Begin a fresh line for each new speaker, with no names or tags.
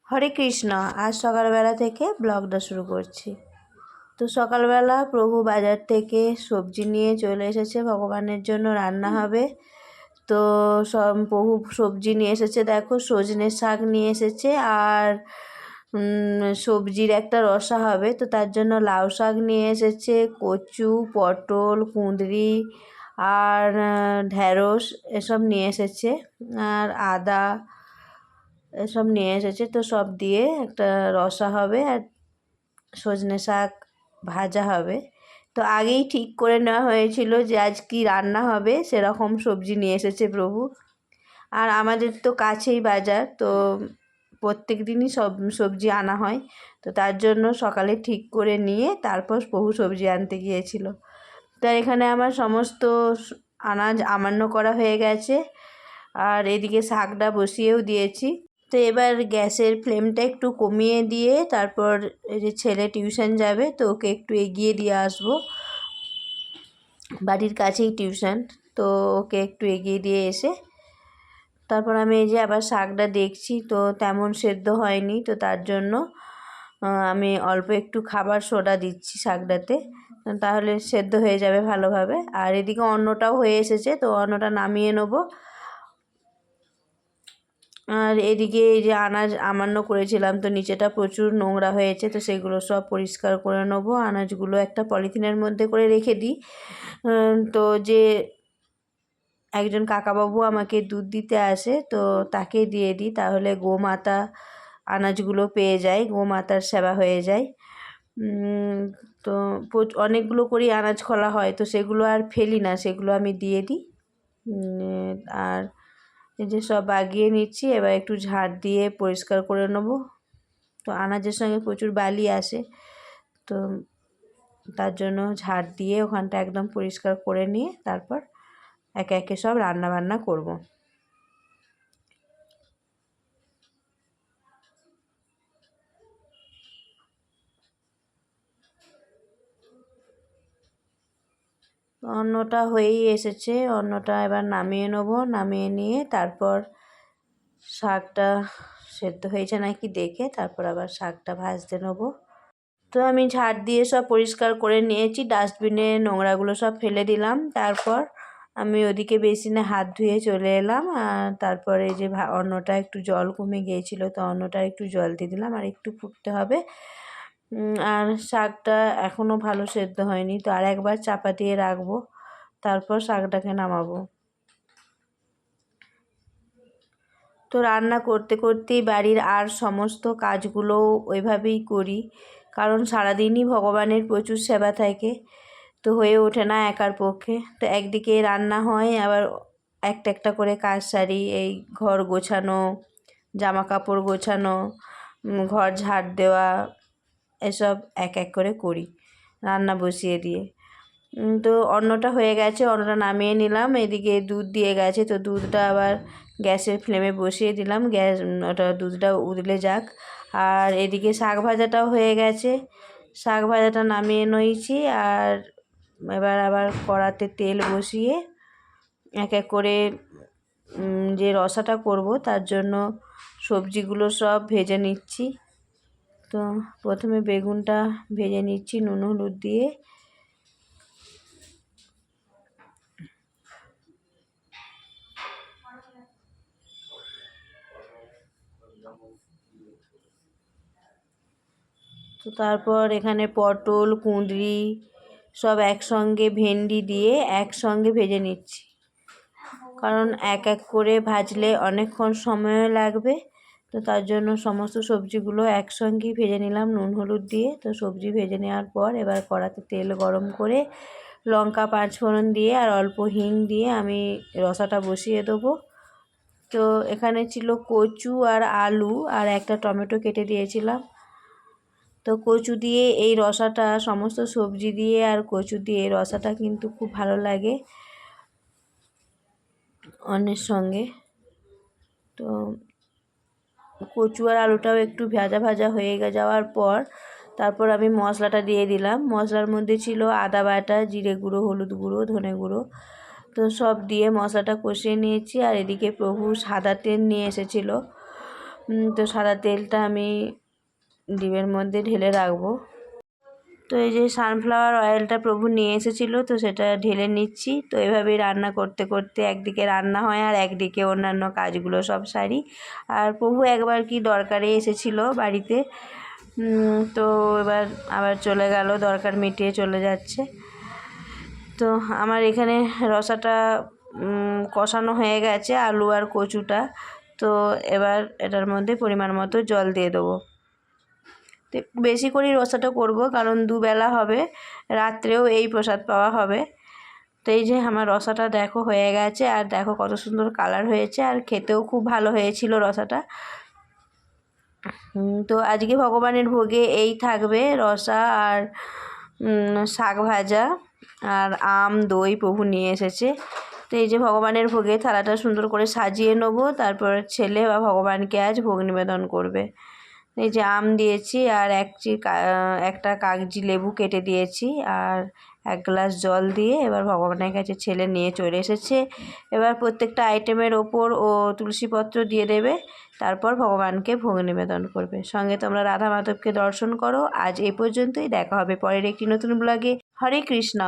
হরে কৃষ্ণ। আজ সকালবেলা থেকে ব্লগটা শুরু করছি। তো সকালবেলা প্রভু বাজার থেকে সবজি নিয়ে চলে এসেছে, ভগবানের জন্য রান্না হবে। তো সব প্রভু সবজি নিয়ে এসেছে, দেখো সজনে শাক নিয়ে এসেছে, আর সবজির একটা রসা হবে। তো তার জন্য লাউ শাক নিয়ে এসেছে, কচু, পটল, কুঁদরি আর ঢ্যাঁড়স এসব নিয়ে এসেছে, আর আদা এসব নিয়ে এসেছে। তো সব দিয়ে একটা রসা হবে আর সজনে শাক ভাজা হবে। তো আগেই ঠিক করে নেওয়া হয়েছিল যে আজ কি রান্না হবে, সেরকম সবজি নিয়ে এসেছে প্রভু। আর আমাদের তো কাছেই বাজার, তো প্রত্যেক দিনই সব সবজি আনা হয়। তো তার জন্য সকালে ঠিক করে নিয়ে তারপর প্রভু সবজি আনতে গিয়েছিল। তো এখানে আমার সমস্ত আনাজ আমান্য করা হয়ে গেছে, আর এদিকে শাকটা বসিয়েও দিয়েছি। তো এবার গ্যাসের ফ্লেমটা একটু কমিয়ে দিয়ে তারপর এই যে ছেলে টিউশন যাবে, তো ওকে একটু এগিয়ে দিয়ে আসবো। বাড়ির কাছেই টিউশন, তো ওকে একটু এগিয়ে দিয়ে এসে তারপর আমি এই যে আবার শাকটা দেখছি, তো তেমন সেদ্ধ হয়নি। তো তার জন্য আমি অল্প একটু খাবার সোডা দিচ্ছি শাকটাতে, তাহলে সেদ্ধ হয়ে যাবে ভালোভাবে। আর এদিকে অন্নটাও হয়ে এসেছে, তো অন্নটা নামিয়ে নেবো। আর এদিকে এই যে আনাজ আমান্য করেছিলাম, তো নিচেটা প্রচুর নোংরা হয়েছে, তো সেগুলো সব পরিষ্কার করে নেবো। আনাজগুলো একটা পলিথিনের মধ্যে করে রেখে দিই। তো যে একজন কাকাবাবু আমাকে দুধ দিতে আসে, তো তাকে দিয়ে দিই, তাহলে গোমাতা আনাজগুলো পেয়ে যায়, গোমাতার সেবা হয়ে যায়। তো অনেকগুলো করেই আনাজ খোলা হয়, তো সেগুলো আর ফেলি না, সেগুলো আমি দিয়ে দিই। আর এই যে সব বাগিয়ে নিচ্ছি, এবার একটু ঝাড় দিয়ে পরিষ্কার করে নেবো। তো আনাজের সঙ্গে প্রচুর বালি আসে, তো তার জন্য ঝাড় দিয়ে ওখানটা একদম পরিষ্কার করে নিয়ে তারপর একে একে সব রান্না বান্না করব। অন্নটা হয়েই এসেছে, অন্নটা এবার নামিয়ে নেবো। নামিয়ে নিয়ে তারপর শাকটা সেদ্ধ হয়েছে নাকি দেখে তারপর আবার শাকটা ভাজতে নেবো। তো আমি ঝাড় দিয়ে সব পরিষ্কার করে নিয়েছি, ডাস্টবিনে নোংরাগুলো সব ফেলে দিলাম। তারপর আমি ওদিকে বেসিনে হাত ধুয়ে চলে এলাম। আর তারপরে যে অন্নটা একটু জল কমে গিয়েছিলো, তো অন্নটা একটু জল দিয়ে দিলাম, আর একটু ফুটতে হবে। আর শাকটা এখনও ভালো সেদ্ধ হয়নি, তো আর একবার চাপা দিয়ে রাখবো, তারপর শাকটাকে নামাবো। তো রান্না করতে করতেই বাড়ির আর সমস্ত কাজগুলোও ওইভাবেই করি, কারণ সারাদিনই ভগবানের প্রচুর সেবা থাকে, তো হয়ে ওঠে না একার পক্ষে। তো একদিকে রান্না হয়, আবার একটা একটা করে কাজ সারি, এই ঘর গোছানো, জামা কাপড় গোছানো, ঘর ঝাড় দেওয়া, এসব এক এক করে করি রান্না বসিয়ে দিয়ে। তো অন্নটা হয়ে গেছে, অন্নটা নামিয়ে নিলাম। এদিকে দুধ দিয়ে গেছে, তো দুধটা আবার গ্যাসের ফ্লেমে বসিয়ে দিলাম, ওটা দুধটা উতলে যাক। আর এদিকে শাক ভাজাটাও হয়ে গেছে, শাক ভাজাটা নামিয়ে নিয়েছি। আর এবার আবার কড়াতে তেল বসিয়ে এক এক করে যে রসাটা করব তার জন্য সবজিগুলো সব ভেজে নিচ্ছি। তো প্রথমে বেগুনটা ভেজে নিচ্ছি নুন হলুদ দিয়ে। তো তারপর এখানে পটল, কুঁদরি সব একসঙ্গে, ভেন্ডি দিয়ে একসঙ্গে ভেজে নিচ্ছি, কারণ এক এক করে ভাজলে অনেকক্ষণ সময়ও লাগবে। তো তার জন্য সমস্ত সবজিগুলো একসঙ্গেই ভেজে নিলাম নুন হলুদ দিয়ে। তো সবজি ভেজে নেওয়ার পর এবার কড়াতে তেল গরম করে লঙ্কা পাঁচফোড়ন দিয়ে আর অল্প হিং দিয়ে আমি রসাটা বসিয়ে দেবো। তো এখানে ছিল কচু আর আলু আর একটা টমেটো কেটে দিয়েছিলাম। তো কচু দিয়ে এই রসাটা, সমস্ত সবজি দিয়ে আর কচু দিয়ে এই রসাটা কিন্তু খুব ভালো লাগে অন্যের সঙ্গে। তো কচু আর আলুটাও একটু ভাজা ভাজা হয়ে যাওয়ার পর তারপর আমি মশলাটা দিয়ে দিলাম। মশলার মধ্যে ছিল আদা বাটা, জিরে গুঁড়ো, হলুদ গুঁড়ো, ধনে গুঁড়ো, তো সব দিয়ে মশলাটা কষিয়ে নিয়েছি। আর এদিকে প্রভু সাদা তেল নিয়ে এসেছিলো, তো সাদা তেলটা আমি ডিমের মধ্যে ঢেলে রাখবো। তো এই যে সানফ্লাওয়ার অয়েলটা প্রভু নিয়ে এসেছিলো, তো সেটা ঢেলে নিচ্ছি। তো এভাবেই রান্না করতে করতে একদিকে রান্না হয় আর একদিকে অন্যান্য কাজগুলো সব সারি। আর প্রভু একবার কি দরকারে এসেছিলো বাড়িতে, তো এবার আবার চলে গেল, দরকার মিটিয়ে চলে যাচ্ছে। তো আমার এখানে রসাটা কষানো হয়ে গেছে, আলু আর কচুটা। তো এবার এটার মধ্যে পরিমাণ মতো জল দিয়ে দেবো। তো বেশি করেই রসাটা করব, কারণ দুবেলা হবে, রাত্রেও এই প্রসাদ পাওয়া হবে। তো এই যে আমার রসাটা দেখো হয়ে গেছে, আর দেখো কত সুন্দর কালার হয়েছে, আর খেতেও খুব ভালো হয়েছিল রসাটা। তো আজকে ভগবানের ভোগে এই থাকবে, রসা আর শাক ভাজা আর আম দই প্রভু নিয়ে এসেছে। তো এই যে ভগবানের ভোগে থালাটা সুন্দর করে সাজিয়ে নেবো, তারপর ছেলে বা ভগবানকে আজ ভোগ নিবেদন করবে। এই যে আম দিয়েছি, আর একটা কাগজি লেবু কেটে দিয়েছি, আর 1 গ্লাস জল দিয়ে এবার ভগবানের কাছে ছেলে নিয়ে চলে এসেছে। এবার প্রত্যেকটা আইটেমের ওপর ও তুলসীপত্র দিয়ে দেবে, তারপর ভগবানকে ভোগ নিবেদন করবে। সঙ্গে তোমরা রাধা মাধবকে দর্শন করো। আজ এই পর্যন্তই, দেখা হবে পরের একটি নতুন ব্লগে। হরে কৃষ্ণ।